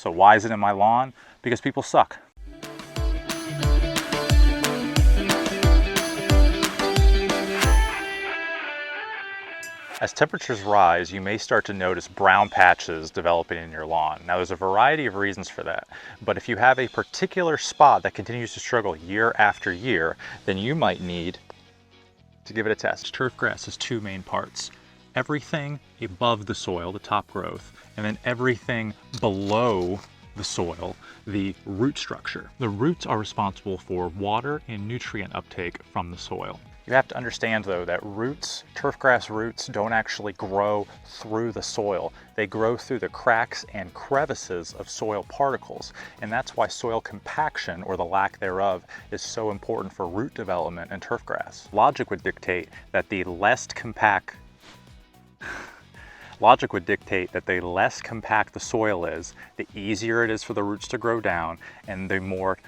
So why is it in my lawn? Because people suck. As temperatures rise, you may start to notice brown patches developing in your lawn. Now there's a variety of reasons for that, but if you have a particular spot that continues to struggle year after year, then you might need to give it a test. Turf grass has two main parts. Everything above the soil, the top growth, and then everything below the soil, the root structure. The roots are responsible for water and nutrient uptake from the soil. You have to understand though that roots, turfgrass roots, don't actually grow through the soil. They grow through the cracks and crevices of soil particles. And that's why soil compaction, or the lack thereof, is so important for root development in turfgrass. Logic would dictate that the less compact the soil is, the easier it is for the roots to grow down, and the more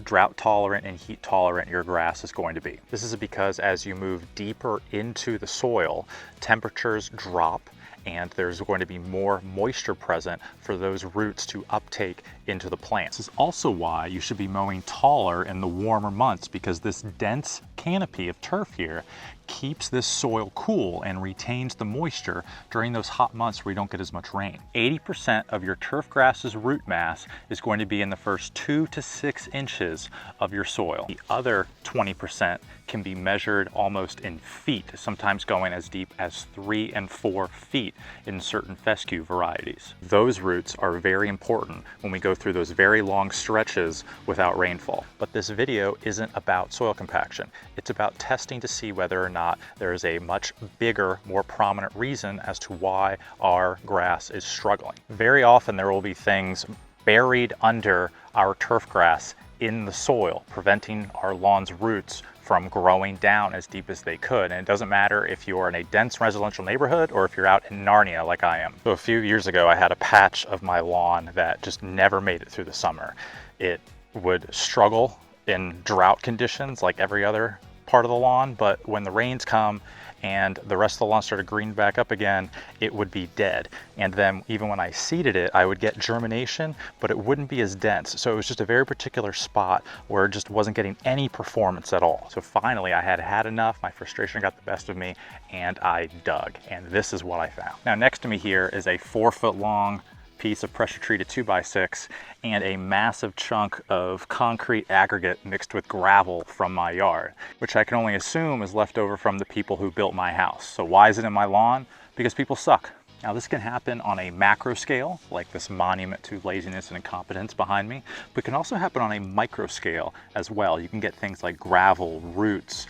drought tolerant and heat tolerant your grass is going to be. This is because as you move deeper into the soil, temperatures drop and there's going to be more moisture present for those roots to uptake into the plants. This is also why you should be mowing taller in the warmer months, because this dense canopy of turf here keeps this soil cool and retains the moisture during those hot months where you don't get as much rain. 80% of your turf grass's root mass is going to be in the first 2 to 6 inches of your soil. The other 20% can be measured almost in feet, sometimes going as deep as 3 and 4 feet in certain fescue varieties. Those roots are very important when we go through those very long stretches without rainfall. But this video isn't about soil compaction. It's about testing to see whether or not there is a much bigger, more prominent reason as to why our grass is struggling. Very often there will be things buried under our turf grass in the soil, preventing our lawn's roots from growing down as deep as they could. And it doesn't matter if you're in a dense residential neighborhood or if you're out in Narnia like I am. So a few years ago, I had a patch of my lawn that just never made it through the summer. It would struggle in drought conditions like every other part of the lawn, but when the rains come and the rest of the lawn started greening back up again, it would be dead. And then even when I seeded it, I would get germination, but it wouldn't be as dense. So it was just a very particular spot where it just wasn't getting any performance at all. So finally I had enough, my frustration got the best of me, and I dug, and this is what I found. Now next to me here is a 4-foot long piece of pressure treated 2x6 and a massive chunk of concrete aggregate mixed with gravel from my yard, which I can only assume is left over from the people who built my house. So why is it in my lawn? Because people suck. Now this can happen on a macro scale, like this monument to laziness and incompetence behind me, but it can also happen on a micro scale as well. You can get things like gravel, roots,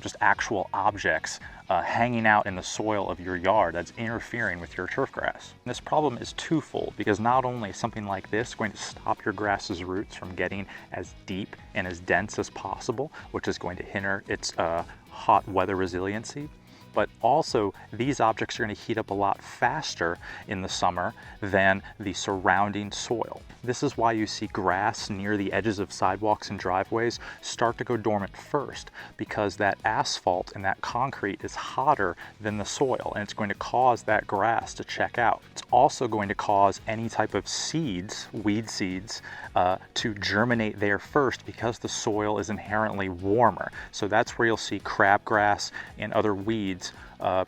just actual objects hanging out in the soil of your yard that's interfering with your turf grass. And this problem is twofold, because not only is something like this going to stop your grass's roots from getting as deep and as dense as possible, which is going to hinder its hot weather resiliency, but also these objects are going to heat up a lot faster in the summer than the surrounding soil. This is why you see grass near the edges of sidewalks and driveways start to go dormant first, because that asphalt and that concrete is hotter than the soil, and it's going to cause that grass to check out. It's also going to cause any type of seeds, weed seeds, to germinate there first, because the soil is inherently warmer. So that's where you'll see crabgrass and other weeds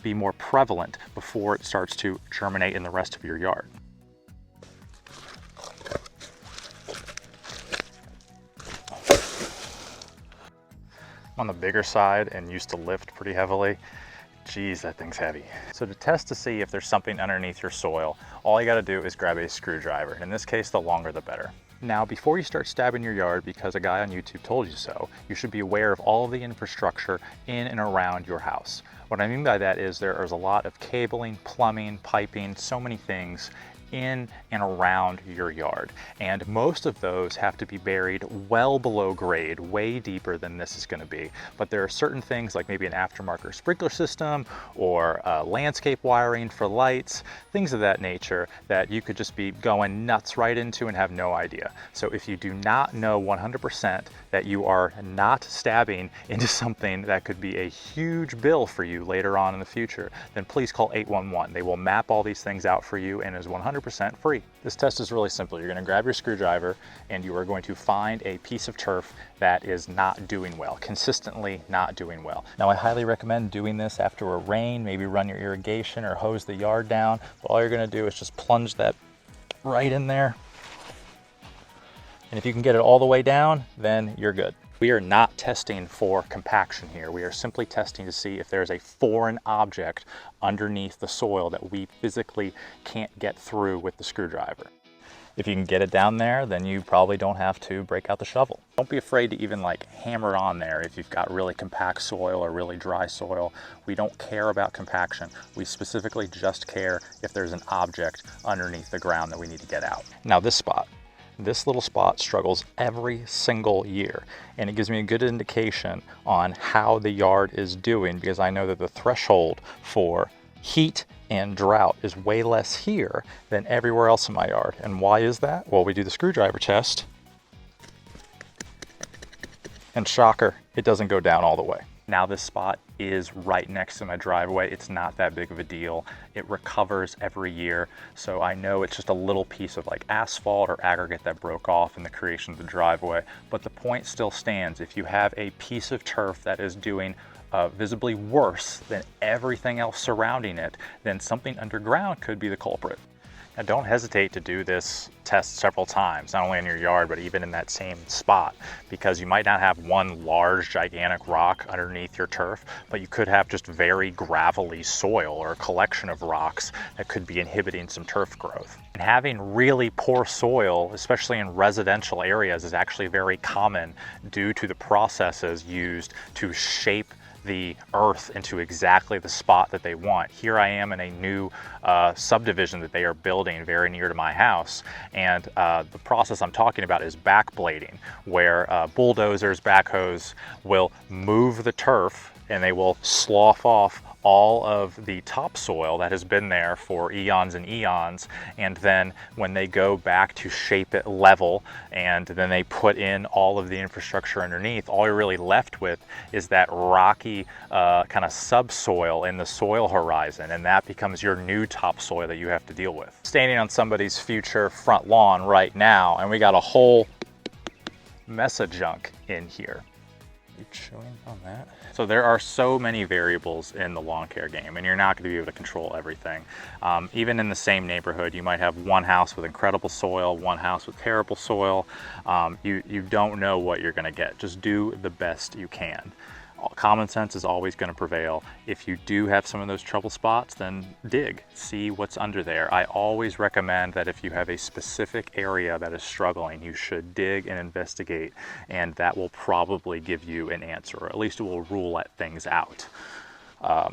be more prevalent before it starts to germinate in the rest of your yard. I'm on the bigger side and used to lift pretty heavily. Geez, that thing's heavy. So to test to see if there's something underneath your soil, all you gotta do is grab a screwdriver. In this case, the longer the better. Now, before you start stabbing your yard because a guy on YouTube told you so, you should be aware of all of the infrastructure in and around your house. What I mean by that is there is a lot of cabling, plumbing, piping, so many things in and around your yard. And most of those have to be buried well below grade, way deeper than this is going to be. But there are certain things like maybe an aftermarket sprinkler system or landscape wiring for lights, things of that nature that you could just be going nuts right into and have no idea. So if you do not know 100% that you are not stabbing into something that could be a huge bill for you later on in the future, then please call 811. They will map all these things out for you and is 100% 100% free. This test is really simple. You're going to grab your screwdriver and you are going to find a piece of turf that is not doing well, consistently not doing well. Now, I highly recommend doing this after a rain, maybe run your irrigation or hose the yard down. But all you're going to do is just plunge that right in there. And if you can get it all the way down, then you're good. We are not testing for compaction here. We are simply testing to see if there's a foreign object underneath the soil that we physically can't get through with the screwdriver. If you can get it down there, then you probably don't have to break out the shovel. Don't be afraid to even like hammer it on there if you've got really compact soil or really dry soil. We don't care about compaction. We specifically just care if there's an object underneath the ground that we need to get out. Now this little spot struggles every single year, and it gives me a good indication on how the yard is doing, because I know that the threshold for heat and drought is way less here than everywhere else in my yard. And why is that? Well, we do the screwdriver test, and shocker, it doesn't go down all the way. Now this spot is right next to my driveway. It's not that big of a deal. It recovers every year. So I know it's just a little piece of like asphalt or aggregate that broke off in the creation of the driveway. But the point still stands. If you have a piece of turf that is doing visibly worse than everything else surrounding it, then something underground could be the culprit. Now, don't hesitate to do this test several times, not only in your yard, but even in that same spot, because you might not have one large, gigantic rock underneath your turf, but you could have just very gravelly soil or a collection of rocks that could be inhibiting some turf growth. And having really poor soil, especially in residential areas, is actually very common due to the processes used to shape the earth into exactly the spot that they want. Here I am in a new subdivision that they are building very near to my house, and the process I'm talking about is backblading, where bulldozers, backhoes will move the turf and they will slough off all of the topsoil that has been there for eons and eons, and then when they go back to shape it level and then they put in all of the infrastructure underneath, all you're really left with is that rocky kind of subsoil in the soil horizon, and that becomes your new topsoil that you have to deal with. Standing on somebody's future front lawn right now, and we got a whole mess of junk in here. You chewing on that? So there are so many variables in the lawn care game, and you're not going to be able to control everything. Even in the same neighborhood, you might have one house with incredible soil, one house with terrible soil. You don't know what you're going to get. Just do the best you can. Common sense is always going to prevail. If you do have some of those trouble spots, then dig, see what's under there. I always recommend that if you have a specific area that is struggling, you should dig and investigate, and that will probably give you an answer, or at least it will rule things out.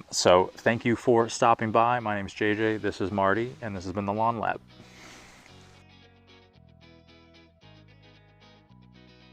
So thank you for stopping by. My name is JJ, this is Marty, and this has been the Lawn Lab.